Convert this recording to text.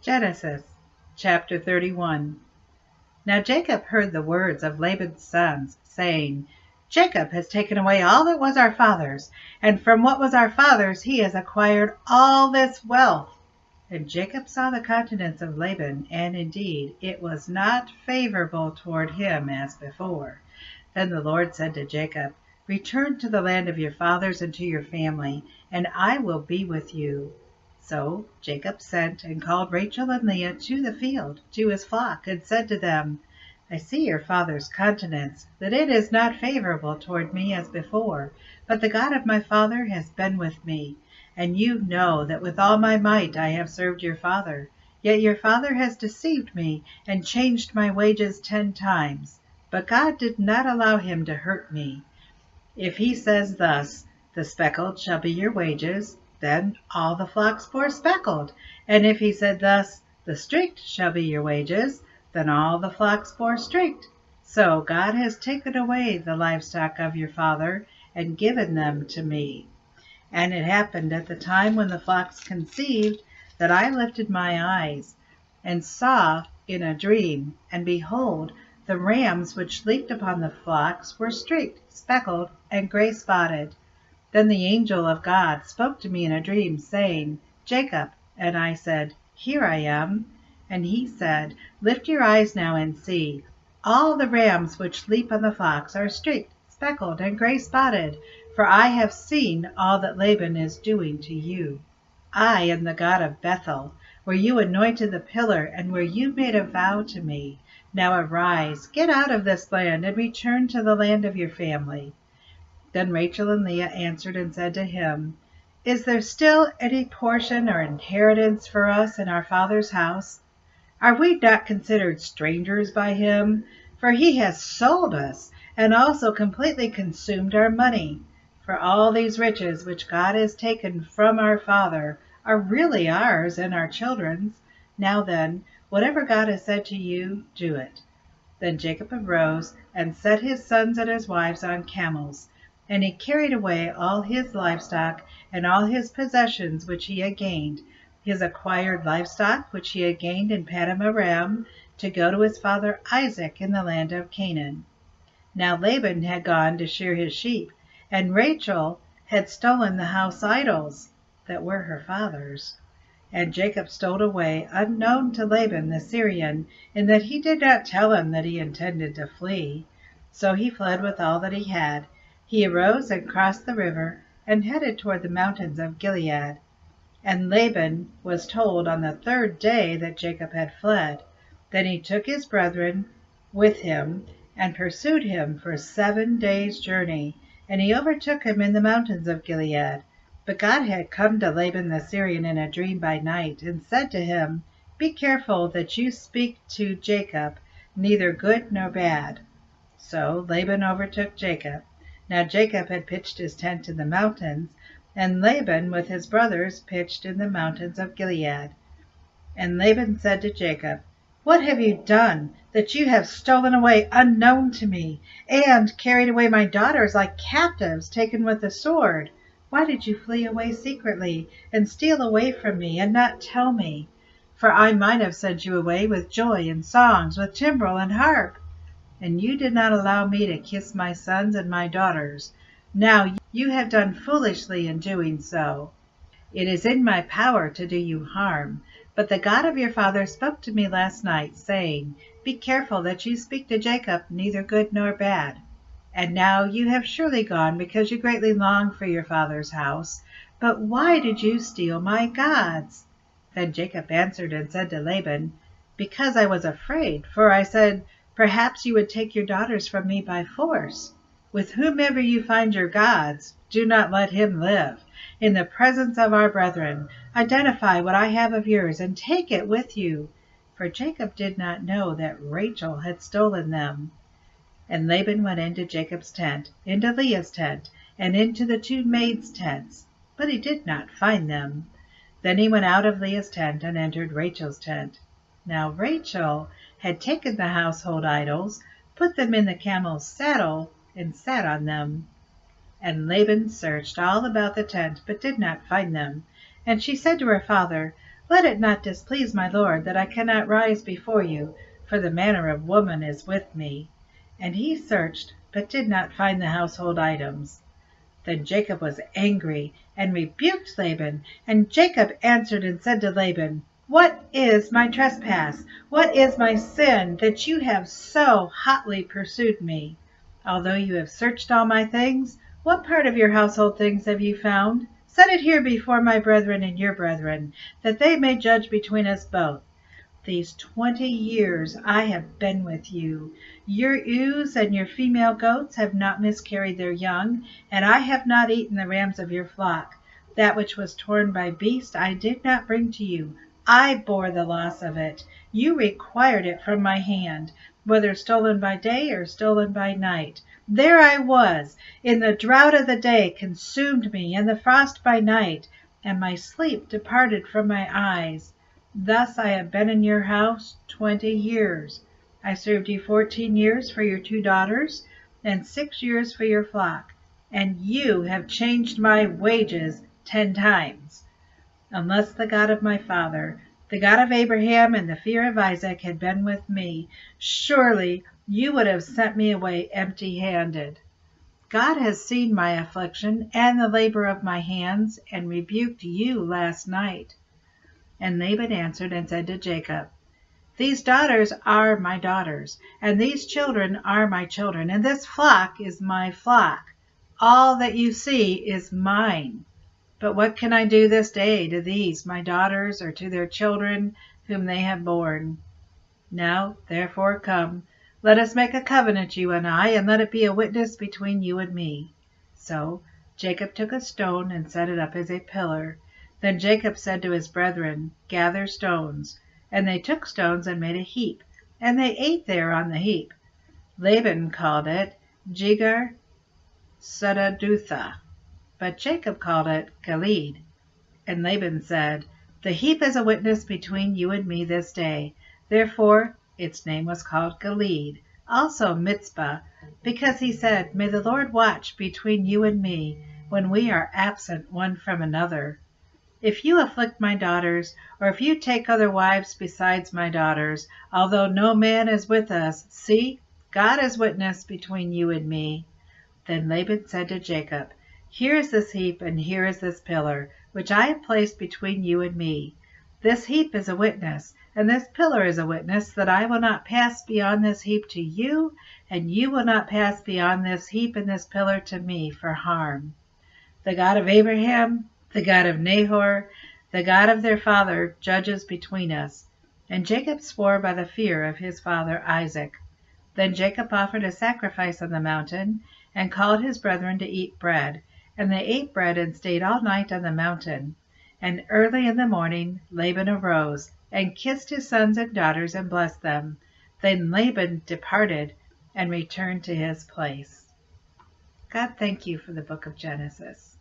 Genesis chapter 31. Now Jacob heard the words of Laban's sons, saying, Jacob has taken away all that was our father's, and from what was our father's he has acquired all this wealth. And Jacob saw the countenance of Laban, and indeed it was not favorable toward him as before. Then the Lord said to Jacob, Return to the land of your fathers and to your family, and I will be with you. So Jacob sent and called Rachel and Leah to the field, to his flock, and said to them, I see your father's countenance, that it is not favorable toward me as before, but the God of my father has been with me. And you know that with all my might I have served your father. Yet your father has deceived me, and changed my wages 10 times. But God did not allow him to hurt me. If he says thus, The speckled shall be your wages, then all the flocks bore speckled. And if he said thus, The streaked shall be your wages, then all the flocks bore streaked. So God has taken away the livestock of your father, and given them to me. And it happened at the time when the flocks conceived, that I lifted my eyes, and saw in a dream, and behold, the rams which leaped upon the flocks were streaked, speckled, and gray spotted. Then the angel of God spoke to me in a dream, saying, Jacob. And I said, Here I am. And he said, Lift your eyes now and see. All the rams which leap on the flocks are streaked, speckled, and gray spotted, for I have seen all that Laban is doing to you. I am the God of Bethel, where you anointed the pillar, and where you made a vow to me. Now arise, get out of this land, and return to the land of your family. Then Rachel and Leah answered and said to him, Is there still any portion or inheritance for us in our father's house? Are we not considered strangers by him? For he has sold us, and also completely consumed our money. For all these riches which God has taken from our father are really ours and our children's. Now then, whatever God has said to you, do it. Then Jacob arose and set his sons and his wives on camels, and he carried away all his livestock and all his possessions which he had gained, his acquired livestock which he had gained in Paddan Aram, to go to his father Isaac in the land of Canaan. Now Laban had gone to shear his sheep, and Rachel had stolen the house idols that were her father's. And Jacob stole away unknown to Laban the Syrian, in that he did not tell him that he intended to flee. So he fled with all that he had. He arose and crossed the river, and headed toward the mountains of Gilead. And Laban was told on the 3rd day that Jacob had fled. Then he took his brethren with him, and pursued him for 7 days' journey, and he overtook him in the mountains of Gilead. But God had come to Laban the Syrian in a dream by night, and said to him, Be careful that you speak to Jacob neither good nor bad. So Laban overtook Jacob. Now Jacob had pitched his tent in the mountains, and Laban with his brothers pitched in the mountains of Gilead. And Laban said to Jacob, What have you done, that you have stolen away unknown to me, and carried away my daughters like captives taken with the sword? Why did you flee away secretly, and steal away from me, and not tell me? For I might have sent you away with joy and songs, with timbrel and harp. And you did not allow me to kiss my sons and my daughters. Now you have done foolishly in doing so. It is in my power to do you harm. But the God of your father spoke to me last night, saying, Be careful that you speak to Jacob neither good nor bad. And now you have surely gone because you greatly long for your father's house. But why did you steal my gods? Then Jacob answered and said to Laban, Because I was afraid, for I said, Perhaps you would take your daughters from me by force. With whomever you find your gods, do not let him live. In the presence of our brethren, identify what I have of yours, and take it with you. For Jacob did not know that Rachel had stolen them. And Laban went into Jacob's tent, into Leah's tent, and into the 2 maids' tents, but he did not find them. Then he went out of Leah's tent and entered Rachel's tent. Now Rachel had taken the household idols, put them in the camel's saddle, and sat on them. And Laban searched all about the tent, but did not find them. And she said to her father, Let it not displease my lord that I cannot rise before you, for the manner of woman is with me." And he searched, but did not find the household items. Then Jacob was angry and rebuked Laban. And Jacob answered and said to Laban, "What is my trespass? What is my sin, that you have so hotly pursued me? Although you have searched all my things, what part of your household things have you found? Set it here before my brethren and your brethren, that they may judge between us both. These 20 years I have been with you. Your ewes and your female goats have not miscarried their young, and I have not eaten the rams of your flock. That which was torn by beast I did not bring to you. I bore the loss of it. You required it from my hand, whether stolen by day or stolen by night. There I was, in the drought of the day consumed me, and the frost by night, and my sleep departed from my eyes. Thus I have been in your house 20 years. I served you 14 years for your 2 daughters, and 6 years for your flock, and you have changed my wages 10 times. Unless the God of my father, the God of Abraham and the fear of Isaac had been with me, surely you would have sent me away empty-handed. God has seen my affliction and the labor of my hands, and rebuked you last night." And Laban answered and said to Jacob, "These daughters are my daughters, and these children are my children, and this flock is my flock. All that you see is mine. But what can I do this day to these my daughters, or to their children whom they have borne? Now therefore come, let us make a covenant, you and I, and let it be a witness between you and me." So Jacob took a stone and set it up as a pillar. Then Jacob said to his brethren, "Gather stones." And they took stones and made a heap, and they ate there on the heap. Laban called it Jegar Sahadutha, but Jacob called it Gilead. And Laban said, "The heap is a witness between you and me this day." Therefore its name was called Gilead. Also Mizpah, because he said, "May the Lord watch between you and me, when we are absent one from another. If you afflict my daughters, or if you take other wives besides my daughters, although no man is with us, see, God is witness between you and me." Then Laban said to Jacob, "Here is this heap, and here is this pillar, which I have placed between you and me. This heap is a witness, and this pillar is a witness, that I will not pass beyond this heap to you, and you will not pass beyond this heap and this pillar to me for harm. The God of Abraham, the God of Nahor, the God of their father, judges between us." And Jacob swore by the fear of his father Isaac. Then Jacob offered a sacrifice on the mountain, and called his brethren to eat bread. And they ate bread and stayed all night on the mountain. And early in the morning Laban arose, and kissed his sons and daughters, and blessed them. Then Laban departed and returned to his place. God, thank you for the book of Genesis.